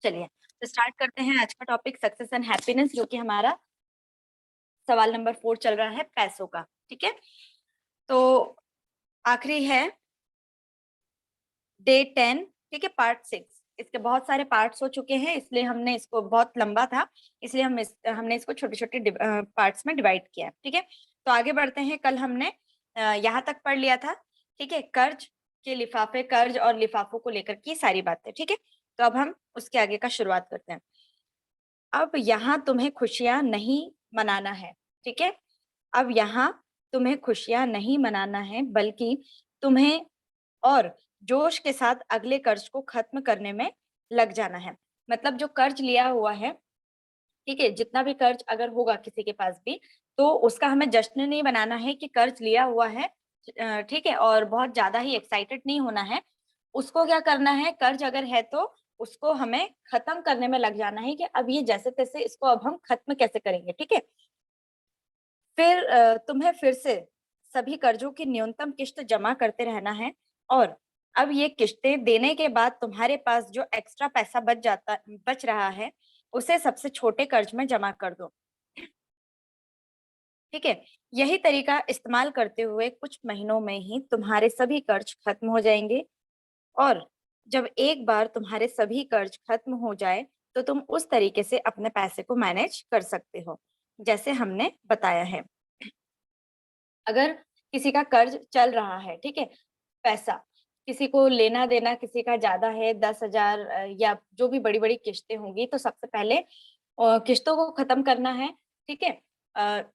चलिए तो स्टार्ट करते हैं आज का टॉपिक सक्सेस एंड हैप्पीनेस, जो कि हमारा सवाल नंबर 4 चल रहा है पैसों का। ठीक है, तो आखिरी है डे 10। ठीक है, पार्ट 6। इसके बहुत सारे पार्ट्स हो चुके हैं, इसलिए हमने इसको, बहुत लंबा था इसलिए हमने इसको छोटे छोटे पार्ट्स में डिवाइड किया है। ठीक है, तो आगे बढ़ते हैं। कल हमने यहाँ तक पढ़ लिया था। ठीक है, कर्ज के लिफाफे, कर्ज और लिफाफों को लेकर की सारी बातें। ठीक है, तो अब हम उसके आगे का शुरुआत करते हैं। अब यहाँ तुम्हें खुशियां नहीं मनाना है। ठीक है, अब यहाँ तुम्हें खुशियां नहीं मनाना है, बल्कि तुम्हें और जोश के साथ अगले कर्ज को खत्म करने में लग जाना है। मतलब जो कर्ज लिया हुआ है, ठीक है, जितना भी कर्ज अगर होगा किसी के पास भी, तो उसका हमें जश्न नहीं बनाना है कि कर्ज लिया हुआ है। ठीक है, और बहुत ज्यादा ही एक्साइटेड नहीं होना है। उसको क्या करना है, कर्ज अगर है तो उसको हमें खत्म करने में लग जाना है कि अब ये जैसे तैसे इसको अब हम खत्म कैसे करेंगे। ठीक है, फिर तुम्हें फिर से सभी कर्जों की न्यूनतम किश्त जमा करते रहना है। और अब ये किश्तें देने के बाद तुम्हारे पास जो एक्स्ट्रा पैसा बच रहा है, उसे सबसे छोटे कर्ज में जमा कर दो। ठीक है, यही तरीका इस्तेमाल करते हुए कुछ महीनों में ही तुम्हारे सभी कर्ज खत्म हो जाएंगे। और जब एक बार तुम्हारे सभी कर्ज खत्म हो जाए, तो तुम उस तरीके से अपने पैसे को मैनेज कर सकते हो जैसे हमने बताया है। अगर किसी का कर्ज चल रहा है, ठीक है, पैसा किसी को लेना देना किसी का ज्यादा है, 10,000 या जो भी बड़ी बड़ी किस्तें होंगी, तो सबसे पहले किस्तों को खत्म करना है। ठीक है,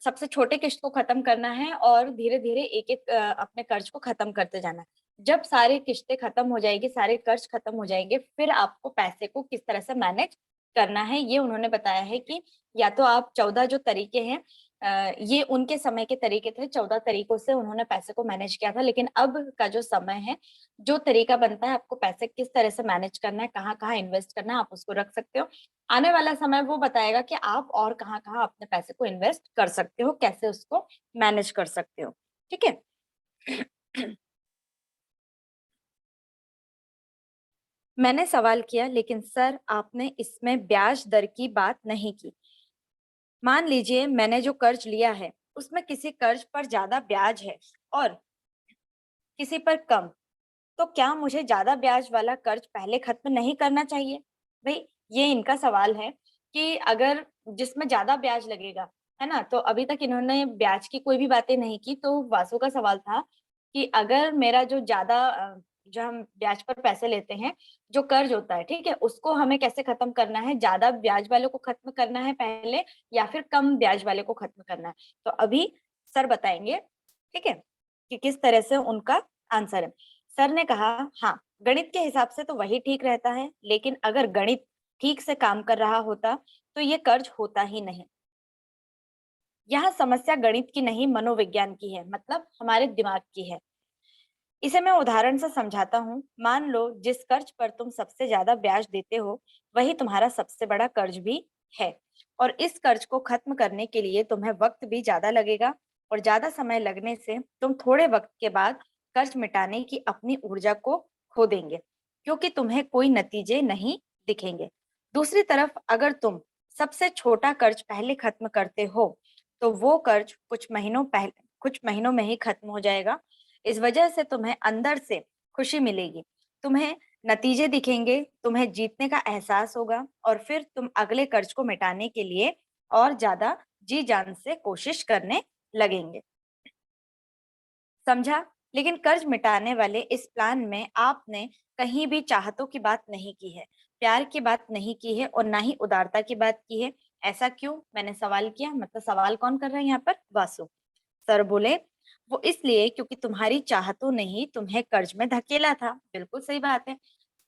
सबसे छोटे किस्त को खत्म करना है और धीरे धीरे एक एक अपने कर्ज को खत्म करते जाना है। जब सारी किस्तें खत्म हो जाएगी, सारे कर्ज खत्म हो जाएंगे, फिर आपको पैसे को किस तरह से मैनेज करना है, ये उन्होंने बताया है कि या तो आप 14 जो तरीके हैं, ये उनके समय के तरीके थे, 14 तरीकों से उन्होंने पैसे को मैनेज किया था। लेकिन अब का जो समय है, जो तरीका बनता है आपको पैसे किस तरह से मैनेज करना है, कहाँ कहाँ इन्वेस्ट करना है, आप उसको रख सकते हो। आने वाला समय वो बताएगा कि आप और कहाँ कहाँ अपने पैसे को इन्वेस्ट कर सकते हो, कैसे उसको मैनेज कर सकते हो। ठीक है। मैंने सवाल किया, लेकिन सर आपने इसमें ब्याज दर की बात नहीं की। मान लीजिए मैंने जो कर्ज लिया है, उसमें किसी कर्ज पर ज्यादा ब्याज है और किसी पर कम, तो क्या मुझे ज्यादा ब्याज वाला कर्ज पहले खत्म नहीं करना चाहिए? भाई, ये इनका सवाल है कि अगर जिसमें ज्यादा ब्याज लगेगा, है ना, तो अभी तक इन्होंने ब्याज की कोई भी बातें नहीं की। तो वासु का सवाल था कि अगर मेरा जो ज्यादा जो हम ब्याज पर पैसे लेते हैं, जो कर्ज होता है, ठीक है, उसको हमें कैसे खत्म करना है, ज्यादा ब्याज वाले को खत्म करना है पहले या फिर कम ब्याज वाले को खत्म करना है? तो अभी सर बताएंगे, ठीक है, कि किस तरह से उनका आंसर है। सर ने कहा, हाँ, गणित के हिसाब से तो वही ठीक रहता है, लेकिन अगर गणित ठीक से काम कर रहा होता तो ये कर्ज होता ही नहीं। यहाँ समस्या गणित की नहीं, मनोविज्ञान की है, मतलब हमारे दिमाग की है। इसे मैं उदाहरण से समझाता हूँ। मान लो जिस कर्ज पर तुम सबसे ज्यादा ब्याज देते हो, वही तुम्हारा सबसे बड़ा कर्ज भी है। और इस कर्ज को खत्म करने के लिए तुम्हें वक्त भी ज्यादा लगेगा, और ज्यादा समय लगने से तुम थोड़े वक्त के बाद कर्ज मिटाने की अपनी ऊर्जा को खो देंगे, क्योंकि तुम्हें कोई नतीजे नहीं दिखेंगे। दूसरी तरफ अगर तुम सबसे छोटा कर्ज पहले खत्म करते हो, तो वो कर्ज कुछ महीनों में ही खत्म हो जाएगा। इस वजह से तुम्हें अंदर से खुशी मिलेगी, तुम्हें नतीजे दिखेंगे, तुम्हें जीतने का एहसास होगा, और फिर तुम अगले कर्ज को मिटाने के लिए और ज्यादा जी जान से कोशिश करने लगेंगे। समझा? लेकिन कर्ज मिटाने वाले इस प्लान में आपने कहीं भी चाहतों की बात नहीं की है, प्यार की बात नहीं की है, और ना ही उदारता की बात की है। ऐसा क्यों? मैंने सवाल किया, मतलब सवाल कौन कर रहा है यहाँ पर? वासु। सर बोले, वो इसलिए क्योंकि तुम्हारी चाहतों ने ही तुम्हें कर्ज में धकेला था। बिल्कुल सही बात है।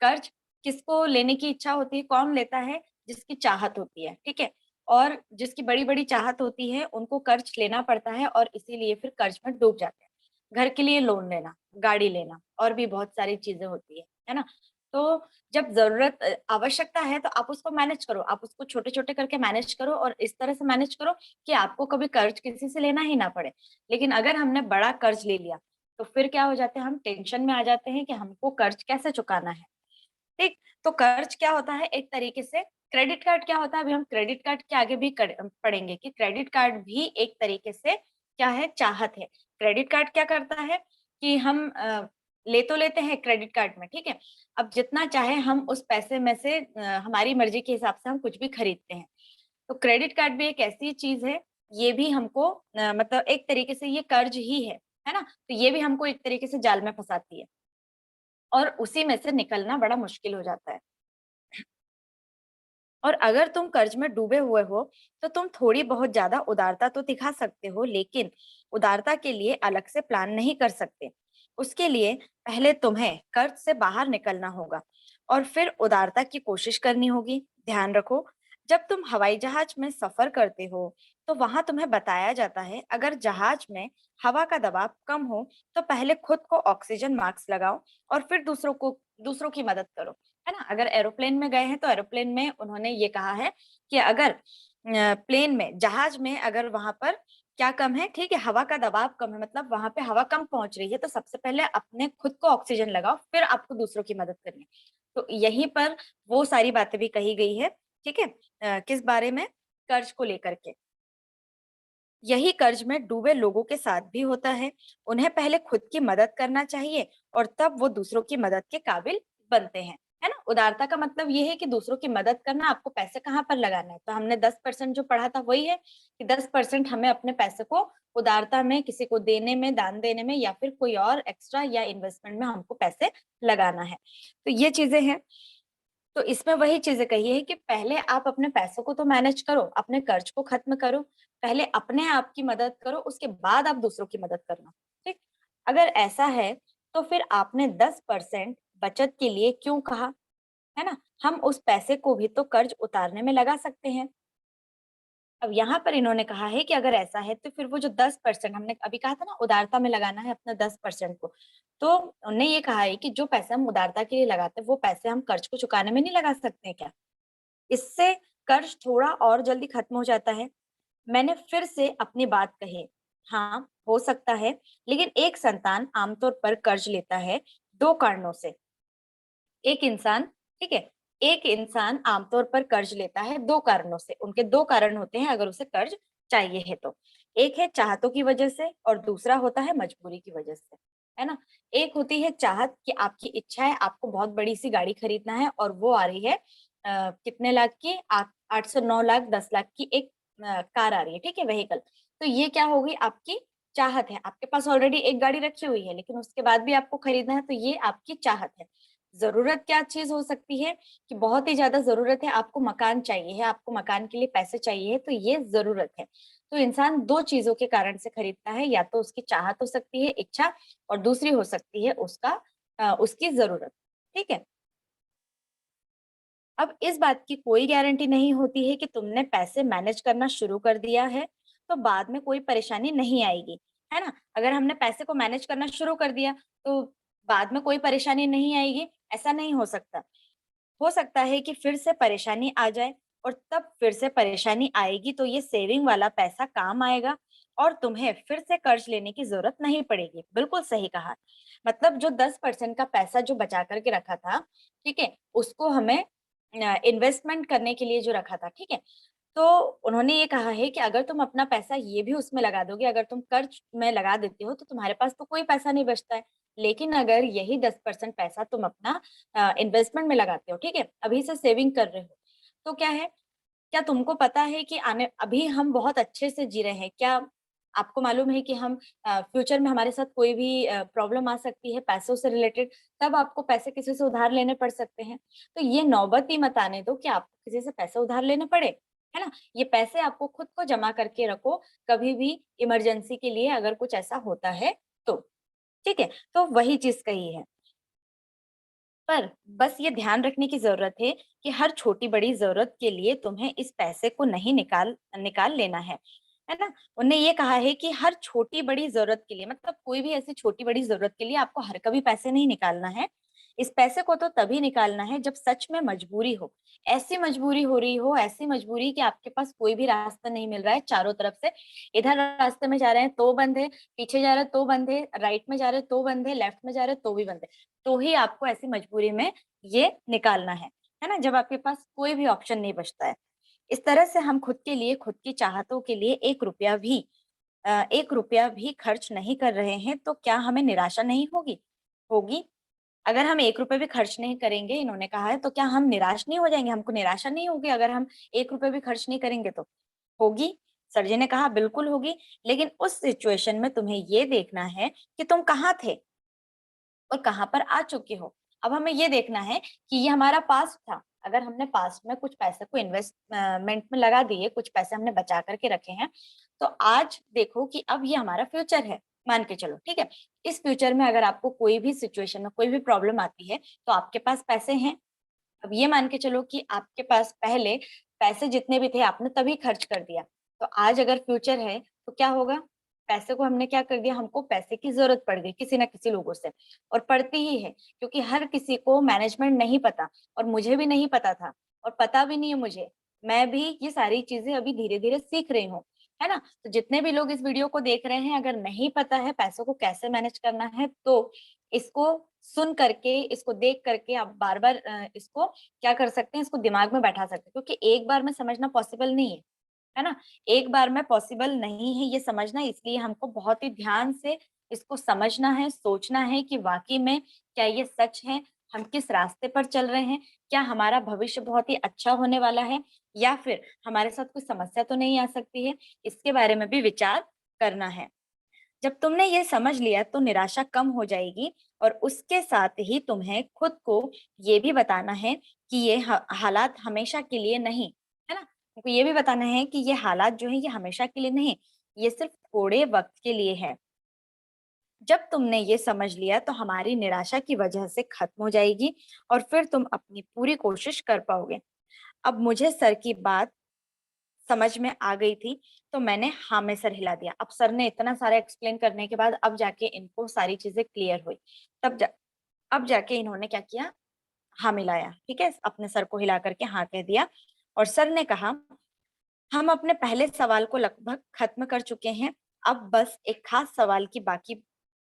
कर्ज किसको लेने की इच्छा होती है? कौन लेता है? जिसकी चाहत होती है, ठीक है। और जिसकी बड़ी बड़ी चाहत होती है, उनको कर्ज लेना पड़ता है, और इसीलिए फिर कर्ज में डूब जाते हैं। घर के लिए लोन लेना, गाड़ी लेना, और भी बहुत सारी चीजें होती है ना। तो जब जरूरत आवश्यकता है, तो आप उसको मैनेज करो, आप उसको छोटे छोटे करके मैनेज करो, और इस तरह से मैनेज करो कि आपको कभी कर्ज किसी से लेना ही ना पड़े। लेकिन अगर हमने बड़ा कर्ज ले लिया, तो फिर क्या हो जाते हैं, हम टेंशन में आ जाते हैं कि हमको कर्ज कैसे चुकाना है। ठीक। तो कर्ज क्या होता है एक तरीके से, क्रेडिट कार्ड क्या होता है, अभी हम क्रेडिट कार्ड के आगे भी पढ़ेंगे कि क्रेडिट कार्ड भी एक तरीके से क्या है, चाहत है। क्रेडिट कार्ड क्या करता है कि हम ले तो लेते हैं क्रेडिट कार्ड में, ठीक है। अब जितना चाहे हम उस पैसे में से हमारी मर्जी के हिसाब से हम कुछ भी खरीदते हैं। तो क्रेडिट कार्ड भी एक ऐसी चीज है, ये भी हमको मतलब एक तरीके से ये कर्ज ही है ना। तो ये भी हमको एक तरीके से जाल में फंसाती है और उसी में से निकलना बड़ा मुश्किल हो जाता है। और अगर तुम कर्ज में डूबे हुए हो तो तुम थोड़ी बहुत ज्यादा उदारता तो दिखा सकते हो, लेकिन उदारता के लिए अलग से प्लान नहीं कर सकते। उसके लिए पहले तुम्हें कर्ज से बाहर निकलना होगा और फिर उदारता की कोशिश करनी होगी। ध्यान रखो, जब तुम हवाई जहाज में सफर करते हो तो वहां तुम्हें बताया जाता है अगर जहाज में हवा का दबाव कम हो तो पहले खुद को ऑक्सीजन मास्क लगाओ और फिर दूसरों की मदद करो, है ना। अगर एरोप्लेन में गए हैं तो एरोप्लेन में उन्होंने ये कहा है कि अगर प्लेन में, जहाज में अगर वहां पर क्या कम है, ठीक है, हवा का दबाव कम है, मतलब वहां पे हवा कम पहुंच रही है, तो सबसे पहले अपने खुद को ऑक्सीजन लगाओ, फिर आपको दूसरों की मदद करनी है। तो यहीं पर वो सारी बातें भी कही गई है, ठीक है। किस बारे में, कर्ज को लेकर के। यही कर्ज में डूबे लोगों के साथ भी होता है। उन्हें पहले खुद की मदद करना चाहिए और तब वो दूसरों की मदद के काबिल बनते हैं, है ना। उदारता का मतलब ये है कि दूसरों की मदद करना, आपको पैसे कहाँ पर लगाना है। तो हमने 10% जो पढ़ा था वही है कि 10% हमें अपने पैसे को उदारता में, किसी को देने में, दान देने में, या फिर कोई और एक्स्ट्रा या इन्वेस्टमेंट में हमको पैसे लगाना है। तो ये चीजें हैं। तो इसमें वही चीजें कही है कि पहले आप अपने पैसों को तो मैनेज करो, अपने कर्ज को खत्म करो, पहले अपने आप की मदद करो, उसके बाद आप दूसरों की मदद करना, ठीक। अगर ऐसा है तो फिर आपने 10% बचत के लिए क्यों कहा, है ना। हम उस पैसे को भी तो कर्ज उतारने में लगा सकते हैं। अब यहाँ पर इन्होंने कहा है कि अगर ऐसा है तो फिर वो जो 10% हमने अभी कहा था ना, उदारता में लगाना है अपना 10% को, तो उन्होंने ये कहा है कि जो पैसे हम उदारता के लिए लगाते हैं वो पैसे हम कर्ज को चुकाने में नहीं लगा सकते हैं क्या। इससे कर्ज थोड़ा और जल्दी खत्म हो जाता है। मैंने फिर से अपनी बात कही, हाँ हो सकता है, लेकिन एक संतान आमतौर पर कर्ज लेता है दो कारणों से। एक इंसान, ठीक है, एक इंसान आमतौर पर कर्ज लेता है दो कारणों से, उनके दो कारण होते हैं अगर उसे कर्ज चाहिए है तो। एक है चाहतों की वजह से और दूसरा होता है मजबूरी की वजह से, है ना। एक होती है चाहत कि आपकी इच्छा है, आपको बहुत बड़ी सी गाड़ी खरीदना है और वो आ रही है कितने लाख की, 8 से 9 लाख, 10 लाख की एक कार आ रही है, ठीक है, व्हीकल। तो ये क्या होगी, आपकी चाहत है। आपके पास ऑलरेडी एक गाड़ी रखी हुई है लेकिन उसके बाद भी आपको खरीदना है, तो ये आपकी चाहत है। ज़रूरत क्या चीज़ हो सकती है कि बहुत ही ज़्यादा ज़रूरत है, आपको मकान चाहिए है, आपको मकान के लिए पैसे चाहिए है, तो ये ज़रूरत है। तो इंसान 2 चीज़ों के कारण से खरीदता है, या तो उसकी चाहत हो सकती है, इच्छा, और दूसरी हो सकती है उसकी ज़रूरत, ठीक है? अब इस बात की कोई गारंटी नहीं होती है कि तुमने पैसे मैनेज करना शुरू कर दिया है, तो बाद में कोई परेशानी नहीं आएगी, है ना? अगर हमने पैसे को मैनेज करना शुरू कर दिया, तो बाद में कोई परेशानी नहीं आएगी, ऐसा नहीं हो सकता। हो सकता है कि फिर से परेशानी आ जाए और तब फिर से परेशानी आएगी तो ये सेविंग वाला पैसा काम आएगा और तुम्हें फिर से कर्ज लेने की जरूरत नहीं पड़ेगी। बिल्कुल सही कहा। मतलब जो 10% का पैसा जो बचा करके रखा था, ठीक है, उसको हमें इन्वेस्टमेंट करने के लिए जो रखा था, ठीक है, तो उन्होंने ये कहा है कि अगर तुम अपना पैसा ये भी उसमें लगा दोगे, अगर तुम कर्ज में लगा देते हो तो तुम्हारे पास तो कोई पैसा नहीं बचता है। लेकिन अगर यही 10% पैसा तुम अपना इन्वेस्टमेंट में लगाते हो, ठीक है, अभी से सेविंग कर रहे हो, तो क्या है, क्या तुमको पता है कि आने अभी हम बहुत अच्छे से जी रहे हैं, क्या आपको मालूम है कि हम फ्यूचर में हमारे साथ कोई भी प्रॉब्लम आ सकती है पैसों से रिलेटेड, तब आपको पैसे किसी से उधार लेने पड़ सकते हैं। तो ये नौबत ही मत आने दो कि आपको किसी से पैसे उधार लेने पड़े, है ना। ये पैसे आपको खुद को जमा करके रखो, कभी भी इमरजेंसी के लिए अगर कुछ ऐसा होता है तो, ठीक है। तो वही चीज कही है। पर बस ये ध्यान रखने की ज़रूरत है कि हर छोटी-बड़ी ज़रूरत के लिए तुम्हें इस पैसे को नहीं निकाल निकाल लेना है ना? उन्होंने ये कहा है कि हर छोटी-बड़ी ज़रूरत के लिए, मतलब कोई भी ऐसी छोटी-बड़ी ज़रूरत के लिए आपको हर कभी पैसे नहीं निकालना है। इस पैसे को तो तभी निकालना है जब सच में मजबूरी हो, ऐसी मजबूरी हो रही हो, ऐसी मजबूरी कि आपके पास कोई भी रास्ता नहीं मिल रहा है चारों तरफ से। इधर रास्ते में जा रहे हैं तो बंद है, पीछे जा रहे हैं तो बंद है, राइट में जा रहे हैं तो बंद है, लेफ्ट में जा रहे हैं तो भी बंद है। तो ही आपको ऐसी मजबूरी में ये निकालना है ना? जब आपके पास कोई भी ऑप्शन नहीं बचता है। इस तरह से हम खुद के लिए, खुद की चाहतों के लिए 1 रुपया भी 1 रुपया भी खर्च नहीं कर रहे हैं, तो क्या हमें निराशा नहीं होगी? होगी। अगर हम 1 रुपए भी खर्च नहीं करेंगे, इन्होंने कहा है, तो क्या हम निराश नहीं हो जाएँगे? हमको निराशा नहीं होगी अगर हम 1 रुपए भी खर्च नहीं करेंगे तो? होगी। सर जी ने कहा बिल्कुल होगी, लेकिन उस सिचुएशन में तुम्हें ये देखना है कि तुम कहाँ थे और कहाँ पर आ चुके हो। अब हमें ये देखना है कि ये हमारा पास्ट था। अगर हमने पास्ट में कुछ पैसे को इन्वेस्टमेंट में लगा दिए, कुछ पैसे हमने बचा कर के रखे हैं, तो आज देखो कि अब ये हमारा फ्यूचर है, मान के चलो, ठीक है? इस फ्यूचर में अगर आपको कोई भी सिचुएशन में कोई भी प्रॉब्लम आती है, तो आपके पास पैसे हैं। अब ये मान के चलो कि आपके पास पहले पैसे जितने भी थे आपने तभी खर्च कर दिया। तो आज अगर फ्यूचर है तो क्या होगा? पैसे को हमने क्या कर दिया, हमको पैसे की ज़रूरत पड़ गई किसी न किसी लोगों से, और पड़ती ही है क्योंकि हर किसी को मैनेजमेंट नहीं पता, और मुझे भी नहीं पता था और पता भी नहीं है मुझे। मैं भी ये सारी चीज़ें अभी धीरे-धीरे सीख रही हूँ, है ना? तो जितने भी लोग इस वीडियो को देख रहे हैं, अगर नहीं पता है पैसों को कैसे मैनेज करना है, तो इसको सुन करके, इसको देख करके आप बार-बार इसको क्या कर सकते हैं, इसको दिमाग में बैठा सकते हैं, क्योंकि एक बार में समझना पॉसिबल नहीं है ना? एक बार में पॉसिबल नहीं है ये समझना, इसलिए हमको बहुत ही ध्यान से इसको समझना है, सोचना है कि वाक़ई में क्या ये सच है? हम किस रास्ते पर चल रहे हैं? क्या हमारा भविष्य बहुत ही अच्छा होने वाला है? या फिर हमारे साथ कोई समस्या तो नहीं आ सकती है? इसके बारे में भी विचार करना है। जब तुमने ये समझ लिया तो निराशा कम हो जाएगी, और उसके साथ ही तुम्हें खुद को ये भी बताना है कि ये हालात हमेशा के लिए नहीं, है ना? तुमको ये भी बताना है कि ये हालात जो हैं ये हमेशा के लिए नहीं, ये सिर्फ थोड़े वक़्त के लिए है। जब तुमने ये समझ लिया तो हमारी निराशा की वजह से खत्म हो जाएगी, और फिर तुम अपनी पूरी कोशिश कर पाओगे। अब मुझे सर की बात समझ में आ गई थी, तो मैंने हाँ में सर हिला दिया। अब सर ने इतना सारा एक्सप्लेन करने के बाद अब जाके इनको सारी चीज़ें क्लियर हुई। तब जा अब जाके इन्होंने क्या किया, हाँ मिलाया, ठीक है? अपने सर को हिला कर के हाँ कह दिया, और सर ने कहा, "हम अपने पहले सवाल को लगभग खत्म कर चुके हैं, अब बस एक खास सवाल की बाकी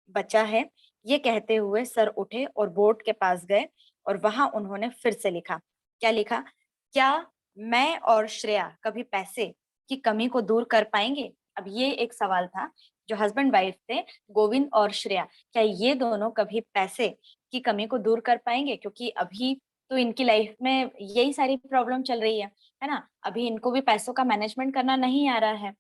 बचा है।" ये कहते हुए सर उठे और बोर्ड के पास गए, और वहाँ उन्होंने फिर से लिखा। क्या लिखा? "क्या मैं और श्रेया कभी पैसे की कमी को दूर कर पाएँगे?" अब ये एक सवाल था, जो हस्बैंड वाइफ थे, गोविंद और श्रेया, क्या ये दोनों कभी पैसे की कमी को दूर कर पाएँगे? क्योंकि अभी तो इनकी लाइफ में यही सारी प्रॉब्लम चल रही है ना? अभी इनको भी पैसों का मैनेजमेंट करना नहीं आ रहा है।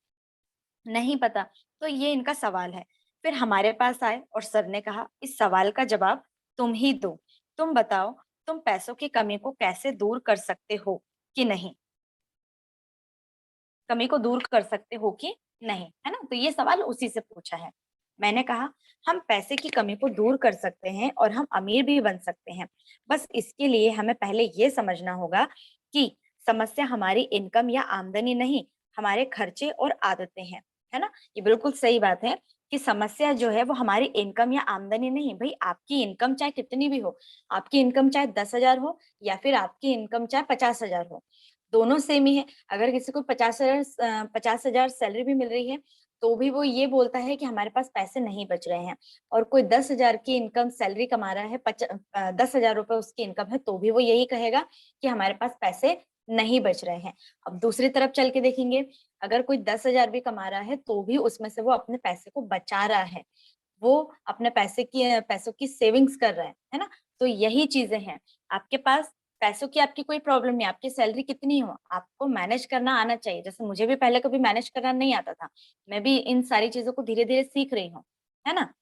नहीं पता, तो ये इनका सवाल है। फिर हमारे पास आए और सर ने कहा, "इस सवाल का जवाब तुम ही दो। तुम बताओ, तुम पैसों की कमी को कैसे दूर कर सकते हो कि नहीं? कमी को दूर कर सकते हो कि नहीं?" है ना? तो ये सवाल उसी से पूछा है। मैंने कहा, "हम पैसे की कमी को दूर कर सकते हैं और हम अमीर भी बन सकते हैं। बस इसके लिए हमें पहले ये समझना होगा कि समस्या हमारी इनकम या आमदनी नहीं, हमारे खर्चे और आदतें हैं।" है ना? ये बिल्कुल सही बात है कि समस्या जो है वो हमारी इनकम या आमदनी नहीं। भई आपकी इनकम चाहे कितनी भी हो, आपकी इनकम चाहे 10,000 हो या फिर आपकी इनकम चाहे 50,000 हो, दोनों सेम ही है। अगर किसी को 50,000 सैलरी भी मिल रही है, तो भी वो ये बोलता है कि हमारे पास पैसे नहीं बच रहे हैं, और कोई 10,000 की इनकम सैलरी कमा रहा है, 10,000 रुपए उसकी इनकम है, तो भी वो यही कहेगा कि हमारे पास पैसे नहीं बच रहे हैं। अब दूसरी तरफ चल के देखेंगे, अगर कोई 10,000 भी कमा रहा है, तो भी उसमें से वो अपने पैसे को बचा रहा है। वो अपने पैसों की सेविंग्स कर रहा है ना? तो यही चीज़ें हैं। आपके पास पैसों की आपकी कोई प्रॉब्लम नहीं, आपकी सैलरी कितनी हो, आपको मैनेज करना आना चाहिए। जैसे मुझे भी पहले कभी मैनेज करना नहीं आता था। मैं भी इन सारी चीज़ों को धीरे-धीरे सीख रही हूँ, है ना?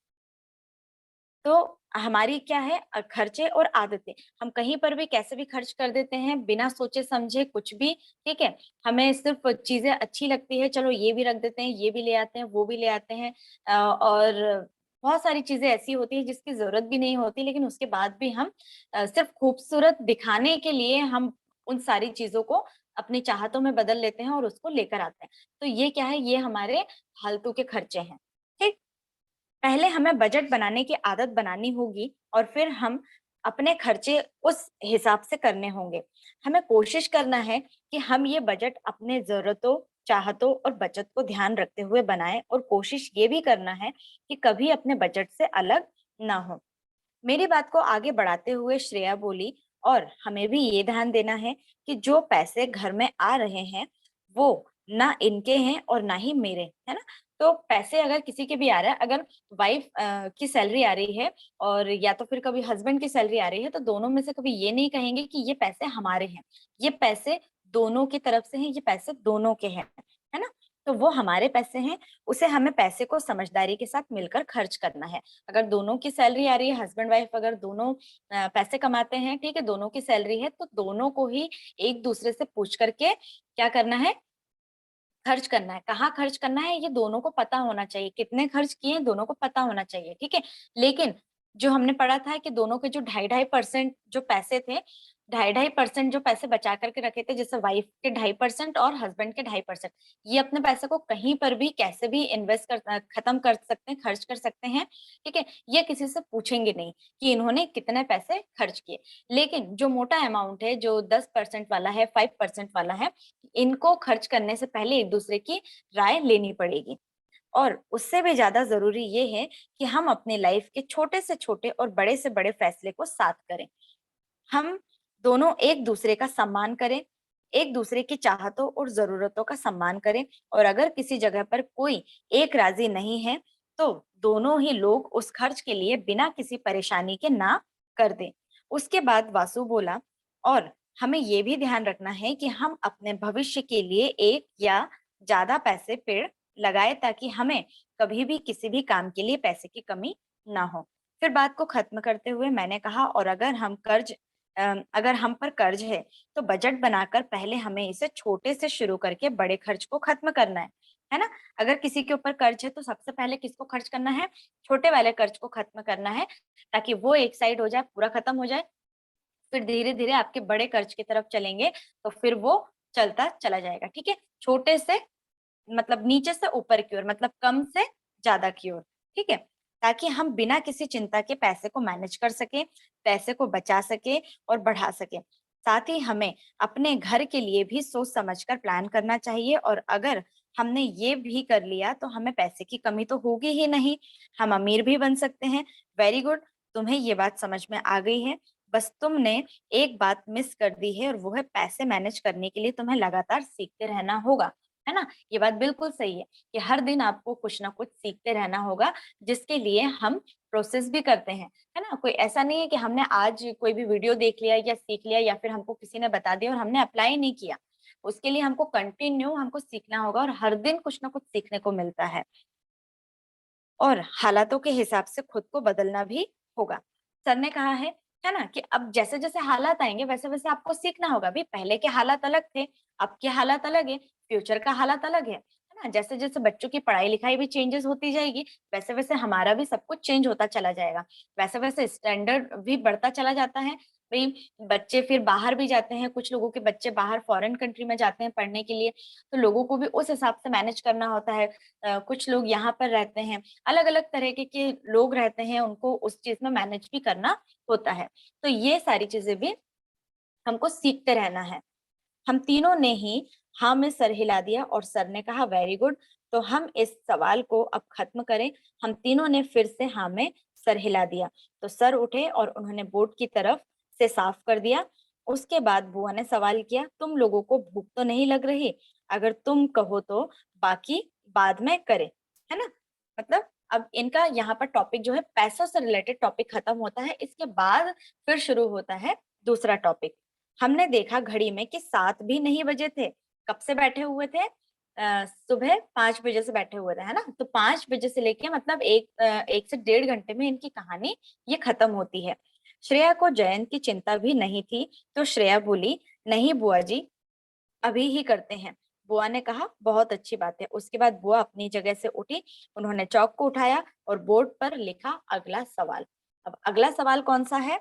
तो हमारी क्या है, खर्चे और आदतें। हम कहीं पर भी कैसे भी खर्च कर देते हैं, बिना सोचे-समझे कुछ भी, ठीक है? हमें सिर्फ़ चीज़ें अच्छी लगती है, चलो ये भी रख देते हैं, ये भी ले आते हैं, वो भी ले आते हैं, और बहुत सारी चीज़ें ऐसी होती हैं जिसकी ज़रूरत भी नहीं होती, लेकिन उसके बाद भी हम सिर्फ़ खूबसूरत दिखाने के लिए हम उन सारी चीज़ों को अपनी चाहतों में बदल लेते हैं और उसको लेकर आते हैं। तो ये क्या है, ये हमारे फालतू के खर्चे हैं, ठीक? पहले हमें बजट बनाने की आदत बनानी होगी, और फिर हम अपने खर्चे उस हिसाब से करने होंगे। हमें कोशिश करना है कि हम ये बजट अपने ज़रूरतों, चाहतों और बचत को ध्यान रखते हुए बनाएँ और कोशिश ये भी करना है कि कभी अपने बजट से अलग ना हो। मेरी बात को आगे बढ़ाते हुए श्रेया बोली, और हमें भी ये ध्यान देना है कि जो पैसे घर में आ रहे हैं वो ना इनके हैं और ना ही मेरे, है ना? तो पैसे अगर किसी के भी आ रहा है, अगर वाइफ की सैलरी आ रही है और या तो फिर कभी हस्बैंड की सैलरी आ रही है, तो दोनों में से कभी ये नहीं कहेंगे कि ये पैसे हमारे हैं। ये पैसे दोनों की तरफ से हैं, ये पैसे दोनों के हैं, है ना? तो वो हमारे पैसे हैं, उसे हमें पैसे को समझदारी के साथ मिलकर खर्च करना है। अगर दोनों की सैलरी आ रही है, हस्बैंड वाइफ अगर दोनों पैसे कमाते हैं, ठीक है, दोनों की सैलरी है, तो दोनों को ही एक दूसरे से पूछ करके क्या करना है, खर्च करना है। कहाँ खर्च करना है ये दोनों को पता होना चाहिए, कितने खर्च किए दोनों को पता होना चाहिए, ठीक है। लेकिन जो हमने पढ़ा था कि दोनों के जो ढाई ढाई परसेंट जो पैसे थे, ढाई ढाई परसेंट जो पैसे बचा करके रखे थे, जैसे वाइफ के 2.5% और हस्बैंड के 2.5%, ये अपने पैसे को कहीं पर भी कैसे भी इन्वेस्ट खत्म कर सकते हैं, खर्च कर सकते हैं, ठीक है। ये किसी से पूछेंगे नहीं कि इन्होंने कितने पैसे खर्च किए। लेकिन जो मोटा अमाउंट है, जो 10% वाला है, 5% वाला है, इनको खर्च करने से पहले एक-दूसरे की राय लेनी पड़ेगी। और उससे भी ज़्यादा ज़रूरी ये है कि हम अपने लाइफ के छोटे से छोटे और बड़े से बड़े फैसले को साथ करें। हम दोनों एक-दूसरे का सम्मान करें, एक-दूसरे की चाहतों और ज़रूरतों का सम्मान करें, और अगर किसी जगह पर कोई एक राज़ी नहीं है, तो दोनों ही लोग उस खर्च के लिए बिना किसी परेशानी के ना कर दें। उसके बाद वासु बोला, और हमें ये भी ध्यान रखना है कि हम अपने भविष्य के लिए एक या ज़्यादा पैसे पेड़ लगाएँ, ताकि हमें कभी भी किसी भी काम के लिए पैसे की कमी ना हो। फिर बात को खत्म करते हुए मैंने कहा, और अगर हम पर कर्ज है, तो बजट बनाकर पहले हमें इसे छोटे से शुरू करके बड़े खर्च को खत्म करना है ना? अगर किसी के ऊपर कर्ज है, तो सबसे पहले किसको खर्च करना है? छोटे वाले कर्ज को खत्म करना है, ताकि वो एक साइड हो जाए, पूरा खत्म हो जाए। फिर धीरे-धीरे आपके बड़े कर्ज की तरफ चलेंगे, तो फिर वो चलता चला जाएगा, ठीक है? छोटे से मतलब नीचे से ऊपर की ओर, मतलब कम से ज़्यादा की ओर, ठीक है? ताकि हम बिना किसी चिंता के पैसे को मैनेज कर सकें, पैसे को बचा सकें और बढ़ा सकें। साथ ही हमें अपने घर के लिए भी सोच समझ कर प्लान करना चाहिए, और अगर हमने ये भी कर लिया, तो हमें पैसे की कमी तो होगी ही नहीं, हम अमीर भी बन सकते हैं। वेरी गुड, तुम्हें ये बात समझ में आ गई है। बस तुमने एक बात मिस कर दी है, और वो है पैसे मैनेज करने के लिए तुम्हें लगातार सीखते रहना होगा, है ना? ये बात बिल्कुल सही है कि हर दिन आपको कुछ ना कुछ सीखते रहना होगा, जिसके लिए हम प्रोसेस भी करते हैं, है ना? कोई ऐसा नहीं है कि हमने आज कोई भी वीडियो देख लिया या सीख लिया, या फिर हमको किसी ने बता दिया और हमने अप्लाई नहीं किया। उसके लिए हमको कंटिन्यू हमको सीखना होगा, और हर दिन कुछ ना कुछ सीखने को मिलता है। और हालातों के हिसाब से खुद को बदलना भी होगा। सर ने कहा है ना? कि अब जैसे-जैसे हालात आएँगे, वैसे-वैसे आपको सीखना होगा। भई पहले के हालात अलग थे, अब के हालात अलग है, फ्यूचर का हालात अलग है ना? जैसे-जैसे बच्चों की पढ़ाई-लिखाई भी चेंजेज़ होती जाएगी, वैसे-वैसे हमारा भी सब कुछ चेंज होता चला जाएगा। वैसे-वैसे स्टैंडर्ड भी बढ़ता चला जाता है। भई बच्चे फिर बाहर भी जाते हैं, कुछ लोगों के बच्चे बाहर फॉरेन कंट्री में जाते हैं पढ़ने के लिए, तो लोगों को भी उस हिसाब से मैनेज करना होता है। कुछ लोग यहाँ पर रहते हैं, अलग-अलग तरीके के लोग रहते हैं, उनको उस चीज़ में मैनेज भी करना होता है। तो ये सारी चीज़ें भी हमको सीखते रहना है। हम तीनों ने ही हाँ में सर हिला दिया, और सर ने कहा वेरी गुड, तो हम इस सवाल को अब खत्म करें। हम तीनों ने फिर से हाँ में सर हिला दिया। तो सर उठे और उन्होंने बोर्ड की तरफ से साफ कर दिया। उसके बाद बुआ ने सवाल किया, तुम लोगों को भूख तो नहीं लग रही? अगर तुम कहो तो बाकी बाद में करें, है ना? मतलब अब इनका यहाँ पर टॉपिक जो है पैसों से रिलेटेड टॉपिक खत्म होता है। इसके बाद फिर शुरू होता है दूसरा टॉपिक। हमने देखा घड़ी में कि 7 भी नहीं बजे थे। कब से बैठे हुए थे? सुबह 5 बजे से बैठे हुए थे, है ना? तो 5 बजे से लेके मतलब 1 से डेढ़ घंटे में इनकी कहानी ये खत्म होती है। श्रेया को जयंत की चिंता भी नहीं थी, तो श्रेया बोली, "नहीं बुआ जी, अभी ही करते हैं।" बुआ ने कहा, "बहुत अच्छी बात है।" उसके बाद बुआ अपनी जगह से उठी, उन्होंने चॉक को उठाया और बोर्ड पर लिखा अगला सवाल। अब अगला सवाल कौन-सा है?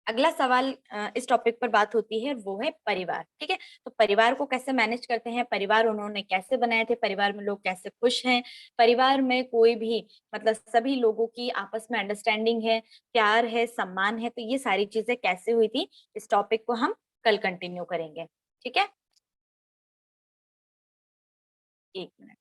अगला सवाल इस टॉपिक पर बात होती है, वो है परिवार। ठीक है, तो परिवार को कैसे मैनेज करते हैं, परिवार उन्होंने कैसे बनाए थे, परिवार में लोग कैसे खुश हैं, परिवार में कोई भी मतलब सभी लोगों की आपस में अंडरस्टैंडिंग है, प्यार है, सम्मान है, तो ये सारी चीजें कैसे हुई थी, इस टॉपिक को हम कल कंटिन्यू करेंगे। ठीक है, 1 मिनट।